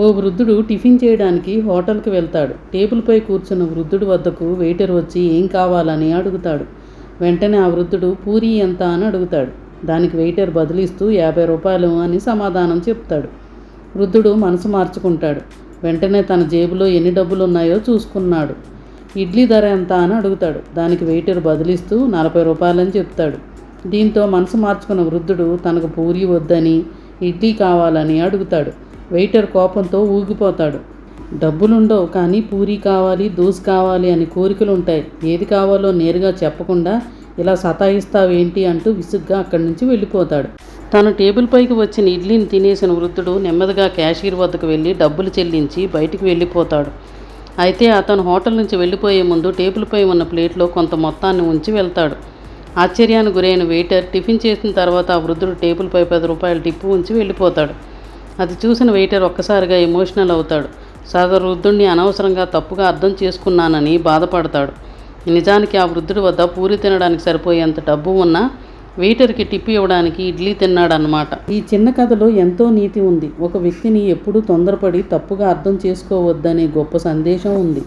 ఓ వృద్ధుడు టిఫిన్ చేయడానికి హోటల్కి వెళ్తాడు. టేబుల్పై కూర్చున్న వృద్ధుడి వద్దకు వెయిటర్ వచ్చి ఏం కావాలని అడుగుతాడు. వెంటనే ఆ వృద్ధుడు పూరీ ఎంత అని అడుగుతాడు. దానికి వెయిటర్ బదులిస్తూ 50 రూపాయలు అని సమాధానం చెప్తాడు. వృద్ధుడు మనసు మార్చుకుంటాడు. వెంటనే తన జేబులో ఎన్ని డబ్బులు ఉన్నాయో చూసుకున్నాడు. ఇడ్లీ ధర ఎంత అని అడుగుతాడు. దానికి వెయిటర్ బదులిస్తూ 40 రూపాయలని చెప్తాడు. దీంతో మనసు మార్చుకున్న వృద్ధుడు తనకు పూరీ వద్దని ఇడ్లీ కావాలని అడుగుతాడు. వెయిటర్ కోపంతో ఊగిపోతాడు. డబ్బులుండవు కానీ పూరీ కావాలి, దోశ కావాలి అని కోరికలు ఉంటాయి. ఏది కావాలో నేరుగా చెప్పకుండా ఇలా సతాయిస్తావేంటి అంటూ విసుగ్గా అక్కడి నుంచి వెళ్ళిపోతాడు. తన టేబుల్ పైకి వచ్చిన ఇడ్లీని తినేసిన వృద్ధుడు నెమ్మదిగా క్యాషియర్ వద్దకు వెళ్ళి డబ్బులు చెల్లించి బయటికి వెళ్ళిపోతాడు. అయితే అతను హోటల్ నుంచి వెళ్ళిపోయే ముందు టేబుల్పై ఉన్న ప్లేట్లో కొంత మొత్తాన్ని ఉంచి వెళ్తాడు. ఆశ్చర్యానికి గురైన వెయిటర్ టిఫిన్ చేసిన తర్వాత ఆ వృద్ధుడు టేబుల్పై 10 రూపాయల టిప్పు ఉంచి వెళ్ళిపోతాడు. అది చూసిన వెయిటర్ ఒక్కసారిగా ఎమోషనల్ అవుతాడు. సదరు వృద్ధుడిని అనవసరంగా తప్పుగా అర్థం చేసుకున్నానని బాధపడతాడు. నిజానికి ఆ వృద్ధుడి వద్ద పూరి తినడానికి సరిపోయేంత డబ్బు ఉన్నా వెయిటర్కి టిప్పు ఇవ్వడానికి ఇడ్లీ తిన్నాడన్నమాట. ఈ చిన్న కథలో ఎంతో నీతి ఉంది. ఒక వ్యక్తిని ఎప్పుడూ తొందరపడి తప్పుగా అర్థం చేసుకోవద్దనే గొప్ప సందేశం ఉంది.